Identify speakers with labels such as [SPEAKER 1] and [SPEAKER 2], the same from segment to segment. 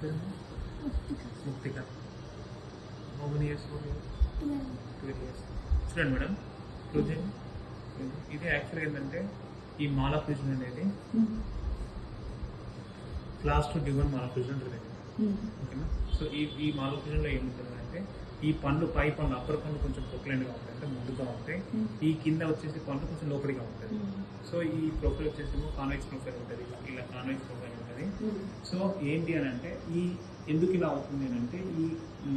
[SPEAKER 1] ముక్తిక. How many years? 12 years. చూడండి madam, ఇది యాక్చువల్గా ఏంటంటే ఈ మాలాఫ్యూజన్ అనేది క్లాస్ 2 డివన్ మాలాఫ్యూజన్ రిలేటెడ్. ఓకేనా? సో ఈ మాలాఫ్యూజన్లో ఏముంటుంది అంటే ఈ పండ్లు పై పండ్లు అప్పర్ పండ్లు కొంచెం ప్రొక్లైన్గా ఉంటాయి, అంటే ముందుగా ఉంటాయి. ఈ కింద వచ్చేసి పండ్లు కొంచెం లోపలిగా ఉంటుంది. సో ఈ ప్రొఫైల్ వచ్చేసి కాన్వెక్స్ ప్రొఫైల్ ఉంటుంది, ఇలా కాన్వెక్స్ ప్రొఫైల్ ఉంటుంది. సో ఏంటి అని అంటే ఈ ఎందుకు ఇలా అవుతుంది అని అంటే ఈ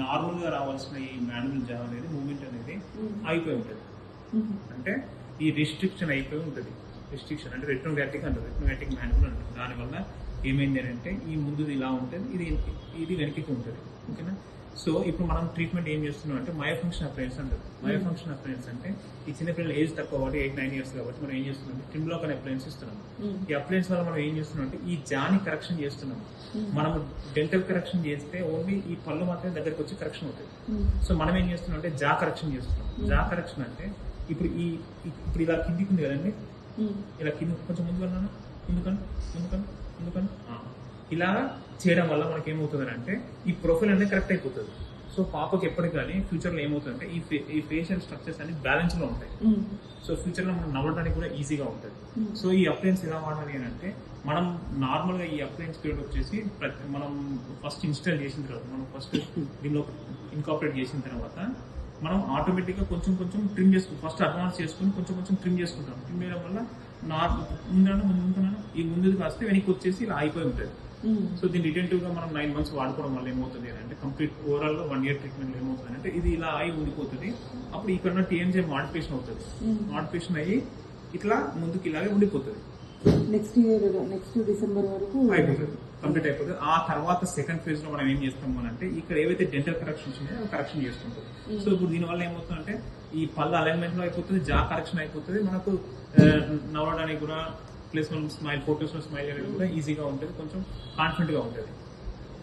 [SPEAKER 1] నార్మల్గా రావాల్సిన ఈ మాన్యువల్ జా అనేది మూమెంట్ అనేది అయిపోయి ఉంటుంది. అంటే ఈ రిస్ట్రిక్షన్ అయిపోయి ఉంటుంది. రిస్ట్రిక్షన్ అంటే రెట్రోగ్రాటిక్ అంటారు, రెట్రోగ్రాటిక్ మాన్యువల్ అంటారు. దానివల్ల ఏమైంది అని అంటే ఈ ముందుది ఇలా ఉంటుంది, ఇది వెనక్కి ఉంటుంది. ఓకేనా? సో ఇప్పుడు మనం ట్రీట్మెంట్ ఏం చేస్తున్నాం అంటే మయోఫంక్షన్ అప్లయన్స్ అంటారు. మయోఫంక్షన్ అప్లయన్స్ అంటే ఈ చిన్న పిల్లలు ఏజ్ తక్కువ కాబట్టి 8-9 years కాబట్టి మనం ఏం చేస్తున్నాం అంటే ట్రిమ్లాక్ అనే అప్లయన్స్ ఇస్తున్నాం. ఈ అప్లయన్స్ వల్ల మనం ఏం చేస్తున్నాం అంటే ఈ జాని కరెక్షన్ చేస్తున్నాం. మనం డెంటల్ కరెక్షన్ చేస్తే ఓన్లీ ఈ పళ్ళు మాత్రమే దగ్గరకు వచ్చి కరెక్షన్ అవుతుంది. సో మనం ఏం చేస్తున్నాం అంటే జా కరెక్షన్ చేస్తున్నాం. జా కరెక్షన్ అంటే ఇప్పుడు ఇప్పుడు ఇలా కిందికి ఉంది కదండి, ఇలా కింద కొంచెం ముందుకని ఇలా చేయడం వల్ల మనకి ఏమవుతుంది అంటే ఈ ప్రొఫైల్ అనేది కరెక్ట్ అయిపోతుంది. సో పాపకి ఎప్పటికి కానీ ఫ్యూచర్ లో ఏమవుతుందంటే ఈ ఫేషియల్ స్ట్రక్చర్స్ అన్ని బ్యాలెన్స్ లో ఉంటాయి. సో ఫ్యూచర్ లో మనం నవ్వడానికి కూడా ఈజీగా ఉంటుంది. సో ఈ అప్లయన్స్ ఎలా వాడాలి అని అంటే మనం నార్మల్ గా ఈ అప్లయన్స్ పీరియడ్ వచ్చేసి మనం ఫస్ట్ ఇన్స్టాల్ చేసిన తర్వాత మనం ఫస్ట్ దీనిలో ఇన్కాపరేట్ చేసిన తర్వాత మనం ఆటోమేటిక్ గా కొంచెం ట్రిమ్ చేసుకుంటాం. ఫస్ట్ అడ్వాన్స్ చేసుకుని కొంచెం ట్రిమ్ చేసుకుంటాం. ట్రిమ్ చేయడం వల్ల ముందున్నాను ఈ ముందుకు కాస్తే వెనక్కి వచ్చేసి ఇలా అయిపోయి ఉంటుంది. సో దీన్ని రిటెంటివ్ గా మనం 9 months వాడుకోవడం వల్ల ఏమవుతుంది అంటే కంప్లీట్ ఓవరాల్ గా 1 year ట్రీట్మెంట్ ఏమవుతుంది అంటే ఇది ఇలా అయి ఉండిపోతుంది. అప్పుడు ఇక్కడ టీఎంజే మాడిఫికేషన్ అవుతుంది. మాడిఫికేషన్ అయ్యి ఇట్లా ముందుకు ఇలాగే ఉండిపోతుంది.
[SPEAKER 2] నెక్స్ట్ డిసెంబర్ వరకు
[SPEAKER 1] అయిపోతుంది, కంప్లీట్ అయిపోతుంది. ఆ తర్వాత సెకండ్ ఫేజ్ లో మనం ఏం చేస్తాం అంటే ఇక్కడ ఏవైతే డెంటల్ కరెక్షన్స్ ఉన్నాయో కరెక్షన్ చేసుకుంటాం. సో ఇప్పుడు దీనివల్ల ఏమవుతుందంటే ఈ పళ్ళ అలైన్మెంట్ లో అయిపోతుంది, జా కరెక్షన్ అయిపోతుంది, మనకు నవ్వడానికి కూడా ప్లస్ మనం స్మైల్ ఫోటోస్ లో స్మైల్ అనేది కూడా ఈజీగా ఉంటుంది, కొంచెం కాన్ఫిడెంట్ గా ఉంటుంది.